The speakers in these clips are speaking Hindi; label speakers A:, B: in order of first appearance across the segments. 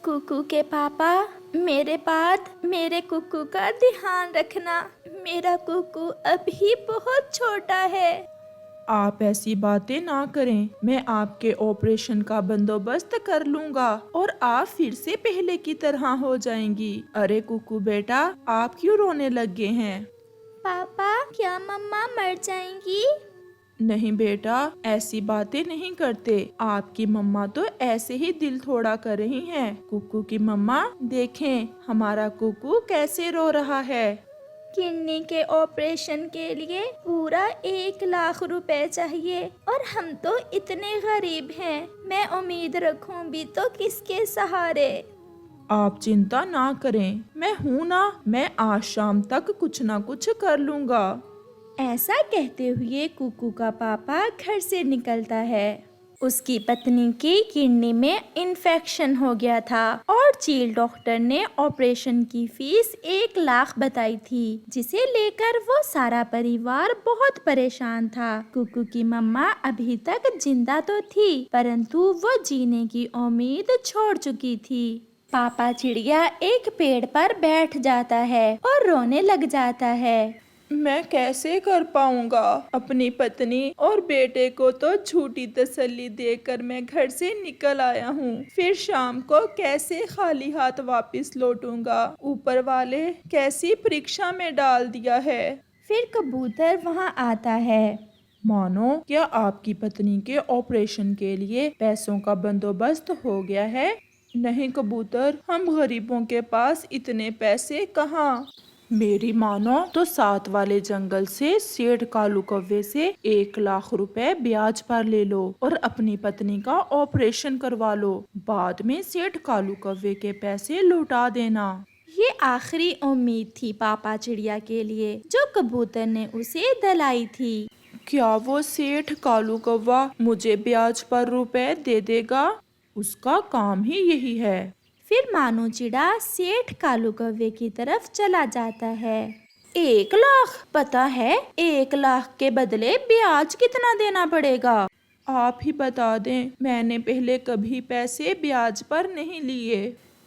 A: कुकू के पापा, मेरे बाद मेरे कुकू का ध्यान रखना। मेरा कुकू अभी बहुत छोटा है।
B: आप ऐसी बातें ना करें। मैं आपके ऑपरेशन का बंदोबस्त कर लूँगा और आप फिर से पहले की तरह हो जाएंगी। अरे कुकू बेटा, आप क्यों रोने लगे हैं?
A: पापा, क्या मम्मा मर जाएंगी?
B: नहीं बेटा, ऐसी बातें नहीं करते। आपकी मम्मा तो ऐसे ही दिल थोड़ा कर रही हैं। कुकू की मम्मा, देखें हमारा कुकू कैसे रो रहा है।
A: किडनी के ऑपरेशन के लिए पूरा 1 लाख रुपए चाहिए और हम तो इतने गरीब हैं। मैं उम्मीद रखूं भी तो किसके सहारे?
B: आप चिंता ना करें, मैं हूँ ना। मैं आज शाम तक कुछ ना कुछ कर लूँगा।
A: ऐसा कहते हुए कुकू का पापा घर से निकलता है। उसकी पत्नी की किडनी में इन्फेक्शन हो गया था और चील डॉक्टर ने ऑपरेशन की फीस 1 लाख बताई थी, जिसे लेकर वो सारा परिवार बहुत परेशान था। कुकू की मम्मा अभी तक जिंदा तो थी, परंतु वो जीने की उम्मीद छोड़ चुकी थी। पापा चिड़िया एक पेड़ पर बैठ जाता है और रोने लग जाता है।
B: मैं कैसे कर पाऊंगा? अपनी पत्नी और बेटे को तो झूठी तसल्ली देकर मैं घर से निकल आया हूँ, फिर शाम को कैसे खाली हाथ वापस लौटूंगा? ऊपर वाले कैसी परीक्षा में डाल दिया है।
A: फिर कबूतर वहाँ आता है।
B: मानो, क्या आपकी पत्नी के ऑपरेशन के लिए पैसों का बंदोबस्त हो गया है? नहीं कबूतर, हम गरीबों के पास इतने पैसे कहाँ। मेरी मानो तो साथ वाले जंगल से सेठ कालू कौवे से 1 लाख रुपए ब्याज पर ले लो और अपनी पत्नी का ऑपरेशन करवा लो। बाद में सेठ कालू कौवे के पैसे लौटा देना।
A: ये आखिरी उम्मीद थी पापा चिड़िया के लिए, जो कबूतर ने उसे दिलाई थी।
B: क्या वो सेठ कालू कौवा मुझे ब्याज पर रुपए दे देगा? उसका काम ही यही है।
A: फिर मानो चिड़ा सेठ कालू कौवे की तरफ चला जाता है। 1 लाख? पता है 1 लाख के बदले ब्याज कितना देना पड़ेगा?
B: आप ही बता दें, मैंने पहले कभी पैसे ब्याज पर नहीं लिए।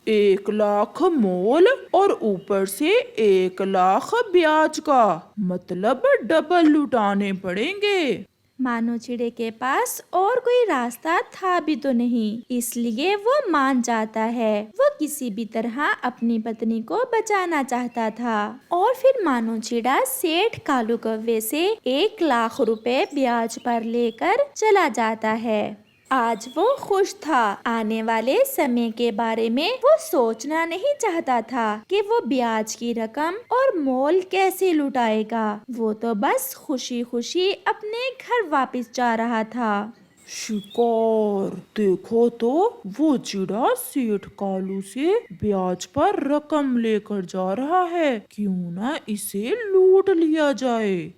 B: 1 लाख मोल और ऊपर से 1 लाख ब्याज का मतलब डबल लुटाने पड़ेंगे।
A: मानो चिड़े के पास और कोई रास्ता था भी तो नहीं, इसलिए वो मान जाता है। वो किसी भी तरह अपनी पत्नी को बचाना चाहता था और फिर मानो चिड़ा सेठ कालू कौवे से 1 लाख रुपए ब्याज पर लेकर चला जाता है। आज वो खुश था। आने वाले समय के बारे में वो सोचना नहीं चाहता था कि वो ब्याज की रकम और मोल कैसे लुटाएगा। वो तो बस खुशी खुशी अपने घर वापस जा रहा था।
B: शिकार, देखो तो वो चिड़ा सेठ कालू से ब्याज पर रकम लेकर जा रहा है। क्यों ना इसे लूट लिया जाए।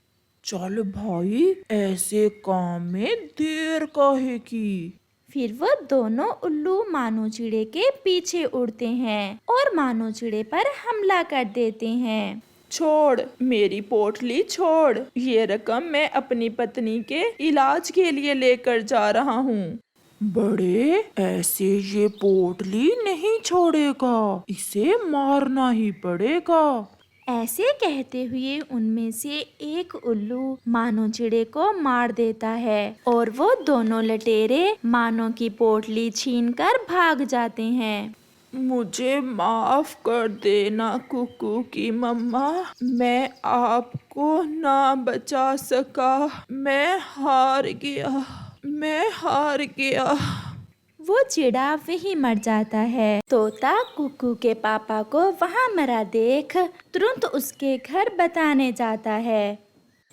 B: चल भाई, ऐसे काम में देर काहे की।
A: फिर वो दोनों उल्लू मानो चिड़े के पीछे उड़ते हैं और मानो चिड़े पर हमला कर देते हैं।
B: छोड़ मेरी पोटली, छोड़। ये रकम मैं अपनी पत्नी के इलाज के लिए लेकर जा रहा हूँ। बड़े, ऐसे ये पोटली नहीं छोड़ेगा, इसे मारना ही पड़ेगा।
A: ऐसे कहते हुए उनमें से एक उल्लू मानो चिड़े को मार देता है और वो दोनों लटेरे मानो की पोटली छीनकर भाग जाते हैं।
B: मुझे माफ कर देना कुकू की मम्मा, मैं आपको ना बचा सका। मैं हार गया, मैं हार गया।
A: वो चिड़ा वहीं मर जाता है। तोता कुकू के पापा को वहाँ मरा देख तुरंत उसके घर बताने जाता है।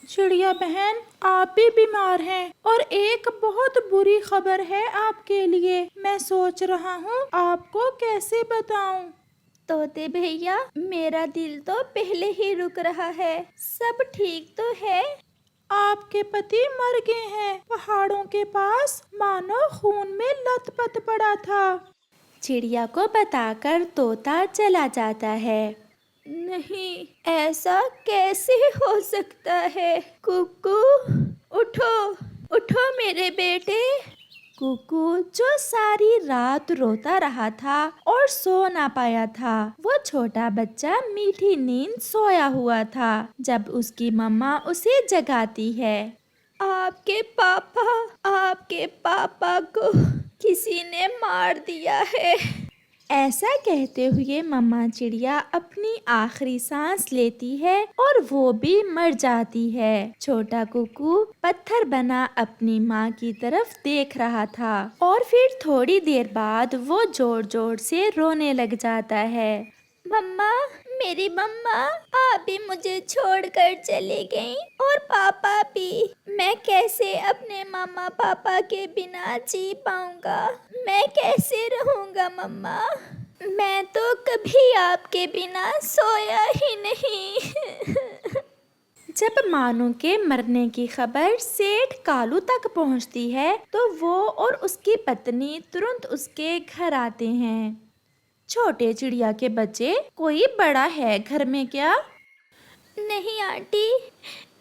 B: चिड़िया बहन, आप भी बीमार हैं और एक बहुत बुरी खबर है आपके लिए। मैं सोच रहा हूँ आपको कैसे बताऊं।
A: तोते भैया, मेरा दिल तो पहले ही रुक रहा है। सब ठीक तो है?
B: आपके पति मर गए हैं, पहाड़ों के पास, मानो खून में लथपथ पड़ा था।
A: चिड़िया को बताकर तोता चला जाता है। नहीं, ऐसा कैसे हो सकता है? कुकू, उठो, उठो मेरे बेटे। कुकू जो सारी रात रोता रहा था और सो ना पाया था, वो छोटा बच्चा मीठी नींद सोया हुआ था जब उसकी मम्मा उसे जगाती है। आपके पापा को किसी ने मार दिया है। ऐसा कहते हुए मम्मा चिड़िया अपनी आखिरी सांस लेती है और वो भी मर जाती है। छोटा कुकू पत्थर बना अपनी माँ की तरफ देख रहा था और फिर थोड़ी देर बाद वो जोर जोर से रोने लग जाता है। मम्मा, मेरी मम्मा, आप भी मुझे छोड़कर चले गईं और पापा भी। मैं कैसे अपने मम्मा पापा के बिना जी पाऊंगा? मैं कैसे रहूंगा मम्मा? मैं तो कभी आपके बिना सोया ही नहीं। जब मानो के मरने की खबर सेठ कालू तक पहुंचती है तो वो और उसकी पत्नी तुरंत उसके घर आते हैं। छोटे चिड़िया के बच्चे, कोई बड़ा है घर में क्या? नहीं आंटी,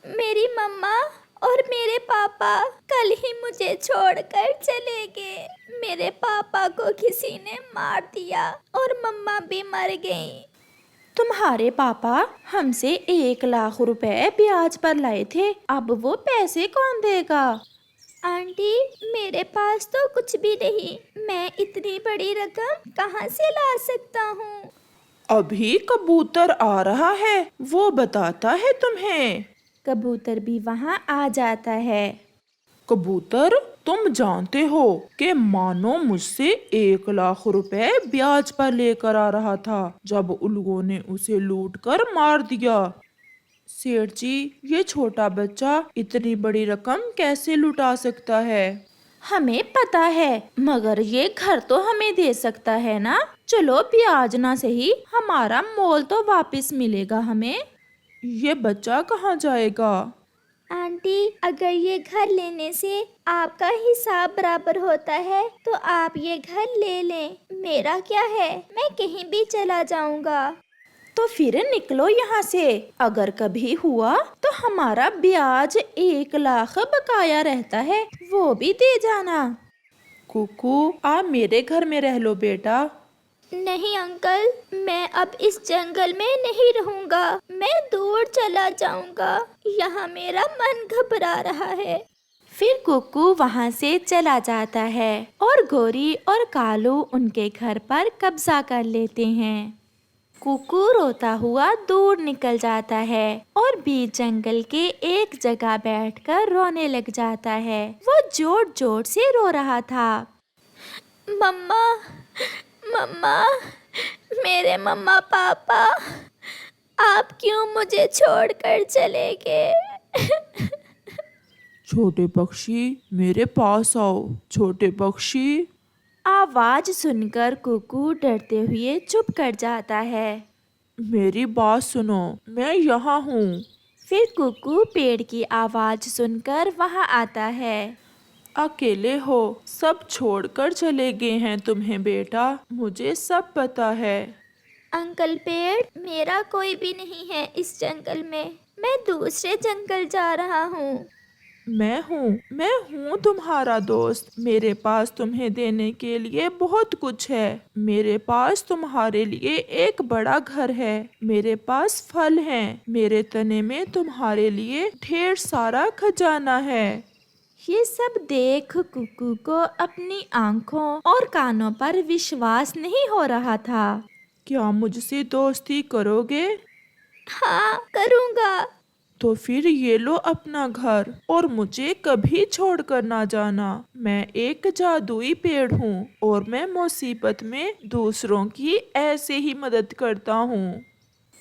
A: मेरी मम्मा और मेरे पापा कल ही मुझे छोड़कर चले गए। मेरे पापा को किसी ने मार दिया और मम्मा भी मर गई। तुम्हारे पापा हमसे 1 लाख रुपए ब्याज पर लाए थे, अब वो पैसे कौन देगा? आंटी, मेरे पास तो कुछ भी नहीं। मैं इतनी बड़ी रकम कहाँ से ला सकता हूँ?
B: अभी कबूतर आ रहा है, वो बताता है तुम्हें।
A: कबूतर भी वहाँ आ जाता है।
B: कबूतर, तुम जानते हो कि मानो मुझसे 1 लाख रुपए ब्याज पर लेकर आ रहा था जब उल्लुओं ने उसे लूट कर मार दिया। सेठ जी, ये छोटा बच्चा इतनी बड़ी रकम कैसे लुटा सकता है?
A: हमें पता है, मगर ये घर तो हमें दे सकता है ना। चलो ब्याज ना सही, हमारा मोल तो वापस मिलेगा हमें।
B: ये बच्चा कहाँ जाएगा?
A: आंटी, अगर ये घर लेने से आपका हिसाब बराबर होता है तो आप ये घर ले लें। मेरा क्या है, मैं कहीं भी चला जाऊंगा। तो फिर निकलो यहाँ से। अगर कभी हुआ तो हमारा ब्याज 1 लाख बकाया रहता है, वो भी दे जाना।
B: कुकू, आप मेरे घर में रह लो बेटा।
A: नहीं अंकल, मैं अब इस जंगल में नहीं रहूंगा। मैं दूर चला जाऊंगा, यहाँ मेरा मन घबरा रहा है। फिर कुकू वहाँ से चला जाता है और गोरी और कालू उनके घर पर कब्जा कर लेते हैं। कुकू रोता हुआ दूर निकल जाता है और बीच जंगल के एक जगह बैठकर रोने लग जाता है। वो जोर जोर से रो रहा था। मम्मा, मम्मा, मेरे मम्मा पापा, आप क्यों मुझे छोड़कर चले गए?
B: छोटे पक्षी, मेरे पास आओ। छोटे पक्षी।
A: आवाज सुनकर कुकू डरते हुए चुप कर जाता है।
B: मेरी बात सुनो, मैं यहाँ हूँ।
A: फिर कुकू पेड़ की आवाज सुनकर वहाँ आता है।
B: अकेले हो, सब छोड़कर चले गए हैं तुम्हें बेटा, मुझे सब पता है।
A: अंकल पेड़, मेरा कोई भी नहीं है इस जंगल में। मैं दूसरे जंगल जा रहा हूँ।
B: मैं हूँ तुम्हारा दोस्त। मेरे पास तुम्हें देने के लिए बहुत कुछ है। मेरे पास तुम्हारे लिए एक बड़ा घर है। मेरे पास फल हैं। मेरे तने में तुम्हारे लिए ढेर सारा खजाना है।
A: ये सब देख कुकू को अपनी आंखों और कानों पर विश्वास नहीं हो रहा था।
B: क्या मुझसे दोस्ती करोगे?
A: हाँ, करूँगा।
B: तो फिर ये लो अपना घर और मुझे कभी छोड़कर ना जाना। मैं एक जादुई पेड़ हूँ और मैं मुसीबत में दूसरों की ऐसे ही मदद करता हूँ।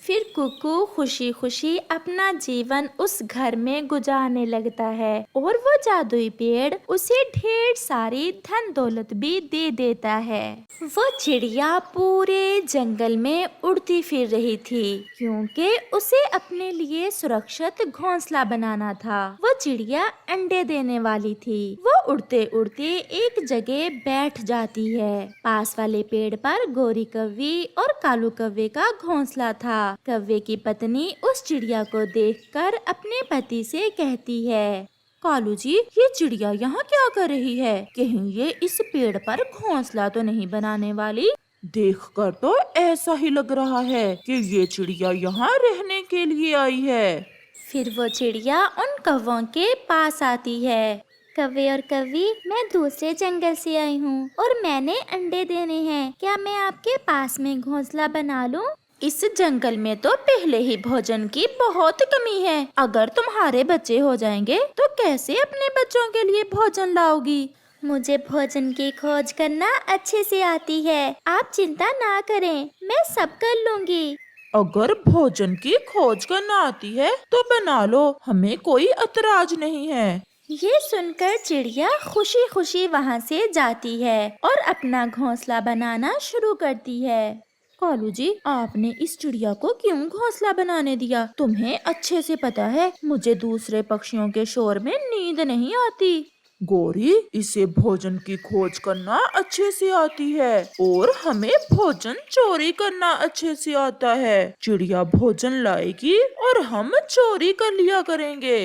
A: फिर कुकू खुशी खुशी अपना जीवन उस घर में गुजारने लगता है और वो जादुई पेड़ उसे ढेर सारी धन दौलत भी दे देता है। वो चिड़िया पूरे जंगल में उड़ती फिर रही थी क्योंकि उसे अपने लिए सुरक्षित घोंसला बनाना था। वो चिड़िया अंडे देने वाली थी। वो उड़ते उड़ते एक जगह बैठ जाती है। पास वाले पेड़ पर गोरी कौवी और कालू कौवे का घोंसला था। कौवे की पत्नी उस चिड़िया को देखकर अपने पति से कहती है, कालू जी, ये चिड़िया यहाँ क्या कर रही है? कहीं ये इस पेड़ पर घोंसला तो नहीं बनाने वाली?
B: देखकर तो ऐसा ही लग रहा है कि ये चिड़िया यहाँ रहने के लिए आई है।
A: फिर वो चिड़िया उन कौवों के पास आती है। कौवे और कौवी, मैं दूसरे जंगल से आई हूँ और मैंने अंडे देने हैं। क्या मैं आपके पास में घोंसला बना लूँ? इस जंगल में तो पहले ही भोजन की बहुत कमी है। अगर तुम्हारे बच्चे हो जाएंगे तो कैसे अपने बच्चों के लिए भोजन लाओगी? मुझे भोजन की खोज करना अच्छे से आती है। आप चिंता ना करें, मैं सब कर लूँगी।
B: अगर भोजन की खोज करना आती है तो बना लो, हमें कोई एतराज नहीं है।
A: ये सुनकर चिड़िया खुशी खुशी वहाँ से जाती है और अपना घोंसला बनाना शुरू करती है। कालू जी, आपने इस चिड़िया को क्यों घोंसला बनाने दिया? तुम्हें अच्छे से पता है मुझे दूसरे पक्षियों के शोर में नींद नहीं आती।
B: गौरी, इसे भोजन की खोज करना अच्छे से आती है और हमें भोजन चोरी करना अच्छे से आता है। चिड़िया भोजन लाएगी और हम चोरी कर लिया करेंगे।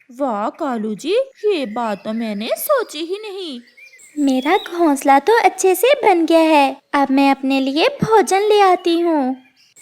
A: वाह कालू जी, ये बात तो मैंने सोची ही नहीं। मेरा घोंसला तो अच्छे से बन गया है। अब मैं अपने लिए भोजन ले आती हूँ।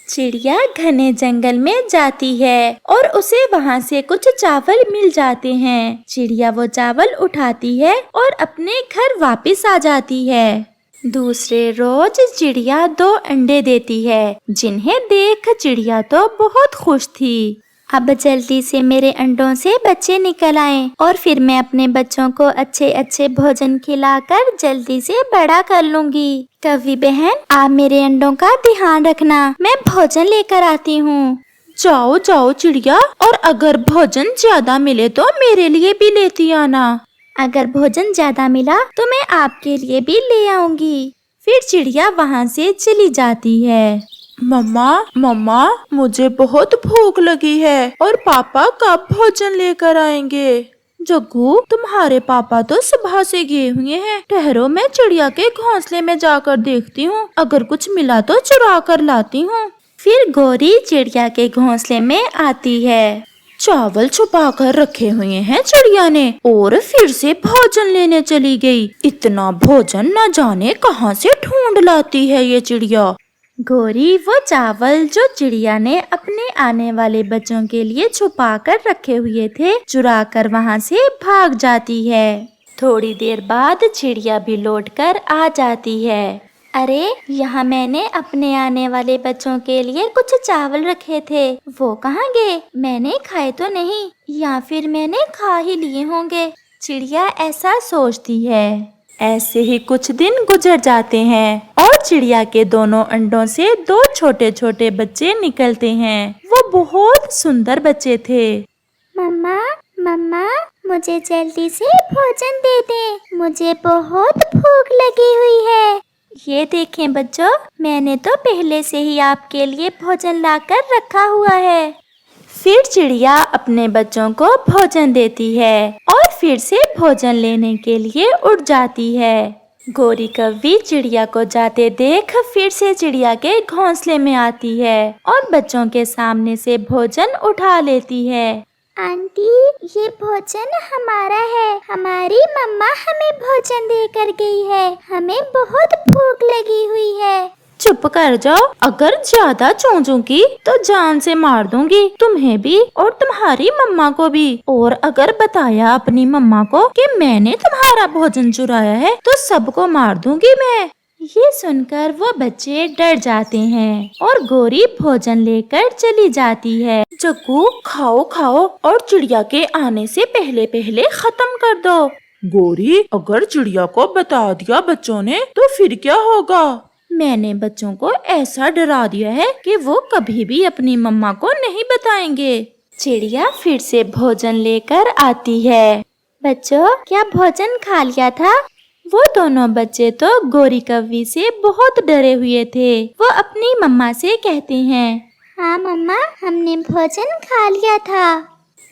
A: चिड़िया घने जंगल में जाती है और उसे वहाँ से कुछ चावल मिल जाते हैं। चिड़िया वो चावल उठाती है और अपने घर वापस आ जाती है। दूसरे रोज चिड़िया 2 अंडे देती है, जिन्हें देख चिड़िया तो बहुत खुश थी। अब जल्दी से मेरे अंडों से बच्चे निकल आएं और फिर मैं अपने बच्चों को अच्छे अच्छे भोजन खिलाकर जल्दी से बड़ा कर लूंगी। कौवी बहन, आप मेरे अंडों का ध्यान रखना, मैं भोजन लेकर आती हूँ।
B: जाओ जाओ चिड़िया, और अगर भोजन ज्यादा मिले तो मेरे लिए भी लेती आना।
A: अगर भोजन ज्यादा मिला तो मैं आपके लिए भी ले आऊंगी। फिर चिड़िया वहाँ से चली जाती है।
B: मम्मा मम्मा, मुझे बहुत भूख लगी है और पापा कब भोजन लेकर आएंगे?
A: जग्गू, तुम्हारे पापा तो सुबह से गए हुए हैं। ठहरो, मैं चिड़िया के घोंसले में जाकर देखती हूँ, अगर कुछ मिला तो चुरा कर लाती हूँ। फिर गौरी चिड़िया के घोंसले में आती है।
B: चावल छुपा कर रखे हुए हैं चिड़िया ने और फिर से भोजन लेने चली गई। इतना भोजन न जाने कहाँ से ढूंढ लाती है ये चिड़िया।
A: गौरी वो चावल जो चिड़िया ने अपने आने वाले बच्चों के लिए छुपा कर रखे हुए थे, चुरा कर वहाँ से भाग जाती है। थोड़ी देर बाद चिड़िया भी लौटकर आ जाती है। अरे, यहाँ मैंने अपने आने वाले बच्चों के लिए कुछ चावल रखे थे, वो कहाँ गए? मैंने खाए तो नहीं, या फिर मैंने खा ही लिए होंगे। चिड़िया ऐसा सोचती है। ऐसे ही कुछ दिन गुजर जाते हैं और चिड़िया के दोनों अंडों से 2 छोटे छोटे बच्चे निकलते हैं। वो बहुत सुंदर बच्चे थे। मम्मा मम्मा, मुझे जल्दी से भोजन दे दे, मुझे बहुत भूख लगी हुई है। ये देखें बच्चों, मैंने तो पहले से ही आपके लिए भोजन लाकर रखा हुआ है। फिर चिड़िया अपने बच्चों को भोजन देती है और फिर से भोजन लेने के लिए उड़ जाती है। गौरी कौवी चिड़िया को जाते देख फिर से चिड़िया के घोंसले में आती है और बच्चों के सामने से भोजन उठा लेती है। आंटी, ये भोजन हमारा है, हमारी मम्मा हमें भोजन देकर गई है, हमें बहुत भूख लगी हुई है। चुप कर जाओ, अगर ज्यादा चोंचूंगी तो जान से मार दूंगी, तुम्हें भी और तुम्हारी मम्मा को भी। और अगर बताया अपनी मम्मा को कि मैंने तुम्हारा भोजन चुराया है तो सबको मार दूंगी मैं। ये सुनकर वो बच्चे डर जाते हैं और गौरी भोजन लेकर चली जाती है।
B: जग्गू, खाओ खाओ और चिड़िया के आने से पहले पहले खत्म कर दो। गौरी, अगर चिड़िया को बता दिया बच्चों ने तो फिर क्या होगा?
A: मैंने बच्चों को ऐसा डरा दिया है कि वो कभी भी अपनी मम्मा को नहीं बताएंगे। चिड़िया फिर से भोजन लेकर आती है। बच्चों, क्या भोजन खा लिया था? वो दोनों बच्चे तो गौरी कौवी से बहुत डरे हुए थे। वो अपनी मम्मा से कहते हैं, हाँ मम्मा, हमने भोजन खा लिया था।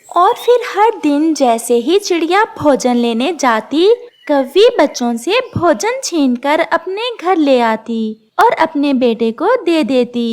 A: और फिर हर दिन जैसे ही चिड़िया भोजन लेने जाती, कौवी बच्चों से भोजन छीनकर अपने घर ले आती और अपने बेटे को दे देती।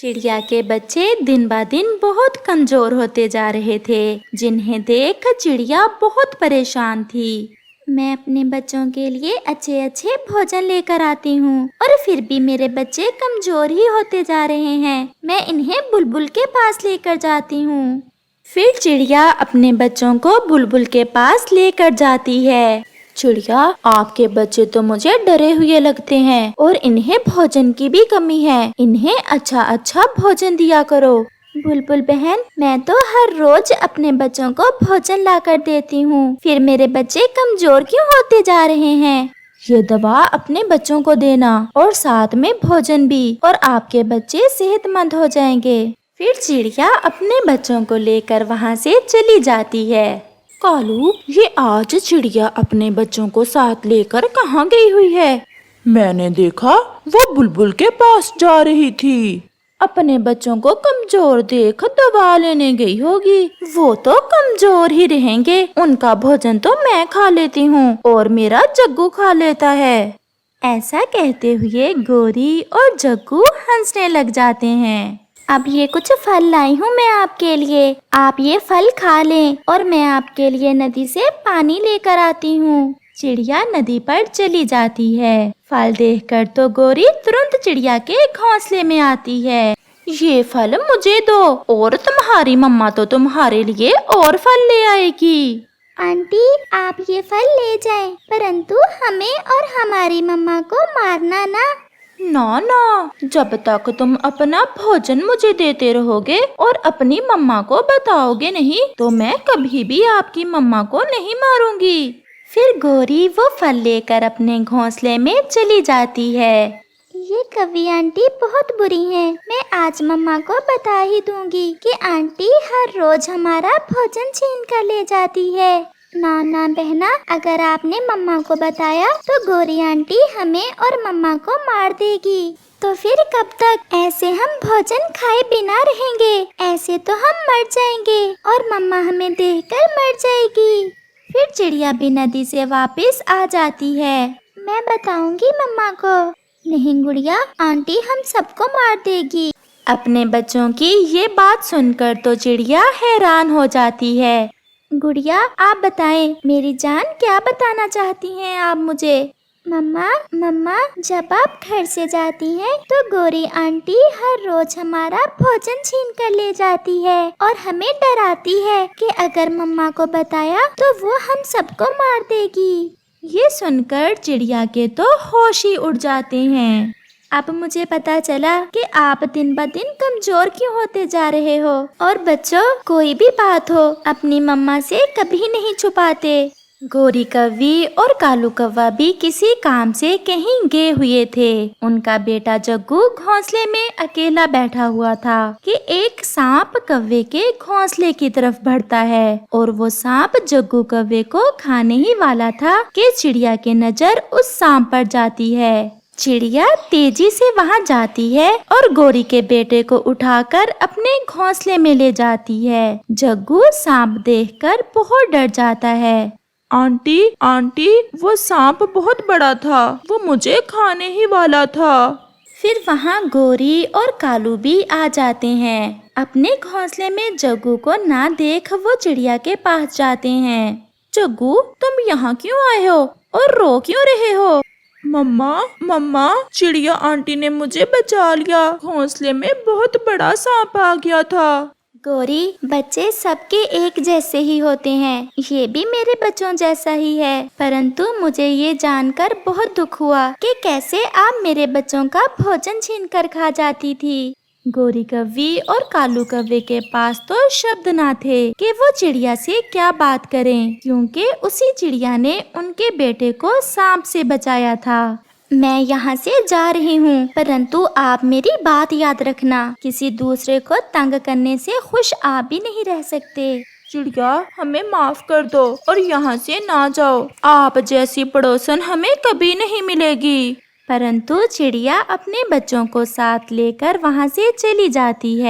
A: चिड़िया के बच्चे दिन ब दिन बहुत कमजोर होते जा रहे थे, जिन्हें देख चिड़िया बहुत परेशान थी। मैं अपने बच्चों के लिए अच्छे अच्छे भोजन लेकर आती हूँ और फिर भी मेरे बच्चे कमजोर ही होते जा रहे हैं। मैं इन्हें बुलबुल के पास लेकर जाती हूँ। फिर चिड़िया अपने बच्चों को बुलबुल के पास लेकर जाती है। चिड़िया, आपके बच्चे तो मुझे डरे हुए लगते हैं और इन्हें भोजन की भी कमी है। इन्हें अच्छा अच्छा भोजन दिया करो। बुलबुल बहन, मैं तो हर रोज अपने बच्चों को भोजन लाकर देती हूँ, फिर मेरे बच्चे कमजोर क्यों होते जा रहे हैं? ये दवा अपने बच्चों को देना और साथ में भोजन भी, और आपके बच्चे सेहतमंद हो जाएंगे। फिर चिड़िया अपने बच्चों को लेकर वहाँ से चली जाती है।
B: कालू, ये आज चिड़िया अपने बच्चों को साथ लेकर कहाँ गई हुई है? मैंने देखा वो बुलबुल के पास जा रही थी। अपने बच्चों को कमजोर देख दवा लेने गई होगी। वो तो कमजोर ही रहेंगे, उनका भोजन तो मैं खा लेती हूँ और मेरा जग्गू खा लेता है।
A: ऐसा कहते हुए गोरी और जग्गू हंसने लग जाते हैं। अब ये कुछ फल लाई हूँ मैं आपके लिए, आप ये फल खा लें और मैं आपके लिए नदी से पानी लेकर आती हूँ। चिड़िया नदी पर चली जाती है। फल देखकर तो गोरी तुरंत चिड़िया के घोंसले में आती है। ये फल मुझे दो और तुम्हारी मम्मा तो तुम्हारे लिए और फल ले आएगी।
C: आंटी, आप ये फल ले जाएं, परंतु हमें और हमारी मम्मा को मारना ना।
B: ना ना, जब तक तुम अपना भोजन मुझे देते रहोगे और अपनी मम्मा को बताओगे नहीं, तो मैं कभी भी आपकी मम्मा को नहीं मारूंगी।
A: फिर गोरी वो फल लेकर अपने घोंसले में चली जाती है।
C: ये कवि आंटी बहुत बुरी हैं। मैं आज मम्मा को बता ही दूंगी कि आंटी हर रोज हमारा भोजन छीन कर ले जाती है। ना ना बहना, अगर आपने मम्मा को बताया तो गोरी आंटी हमें और मम्मा को मार देगी। तो फिर कब तक ऐसे हम भोजन खाए बिना रहेंगे? ऐसे तो हम मर जाएंगे और मम्मा हमें देखकर मर जाएगी।
A: फिर चिड़िया भी नदी से वापस आ जाती है।
C: मैं बताऊंगी मम्मा को। नहीं गुड़िया, आंटी हम सबको मार देगी।
A: अपने बच्चों की ये बात सुनकर तो चिड़िया हैरान हो जाती है।
C: गुड़िया, आप बताएं, मेरी जान क्या बताना चाहती हैं आप मुझे? मम्मा, जब आप घर से जाती हैं तो गोरी आंटी हर रोज हमारा भोजन छीन कर ले जाती है और हमें डराती है कि अगर मम्मा को बताया तो वो हम सबको मार देगी।
A: ये सुनकर चिड़िया के तो होश ही उड़ जाते हैं। अब मुझे पता चला कि आप दिन ब दिन कमजोर क्यों होते जा रहे हो। और बच्चों, कोई भी बात हो अपनी मम्मा से कभी नहीं छुपाते। गोरी कव्वी और कालू कौवा भी किसी काम से कहीं गए हुए थे। उनका बेटा जग्गू घोंसले में अकेला बैठा हुआ था कि एक सांप कौवे के घोंसले की तरफ बढ़ता है और वो सांप जग्गू कौवे को खाने ही वाला था कि चिड़िया की नजर उस सांप पर जाती है। चिड़िया तेजी से वहां जाती है और गोरी के बेटे को उठाकर अपने घोंसले में ले जाती है। जग्गू सांप देखकर बहुत डर जाता है।
B: आंटी, वो सांप बहुत बड़ा था, वो मुझे खाने ही वाला था।
A: फिर वहाँ गोरी और कालू भी आ जाते हैं। अपने घोंसले में जग्गू को ना देख वो चिड़िया के पास जाते हैं।
B: जग्गू, तुम यहाँ क्यों आए हो और रो क्यों रहे हो? मम्मा, चिड़िया आंटी ने मुझे बचा लिया। घोंसले में बहुत बड़ा सांप आ गया था।
A: गोरी, बच्चे सबके एक जैसे ही होते हैं। ये भी मेरे बच्चों जैसा ही है, परंतु मुझे ये जानकर बहुत दुख हुआ कि कैसे आप मेरे बच्चों का भोजन छीन कर खा जाती थी। गोरी कव्वी और कालू कौवे के पास तो शब्द ना थे कि वो चिड़िया से क्या बात करें, क्योंकि उसी चिड़िया ने उनके बेटे को सांप से बचाया था। मैं यहाँ से जा रही हूँ, परंतु आप मेरी बात याद रखना, किसी दूसरे को तंग करने से खुश आप भी नहीं रह सकते।
B: चिड़िया, हमें माफ कर दो और यहाँ से ना जाओ। आप जैसी पड़ोसन हमें कभी नहीं मिलेगी।
A: परंतु चिड़िया अपने बच्चों को साथ लेकर वहाँ से चली जाती है।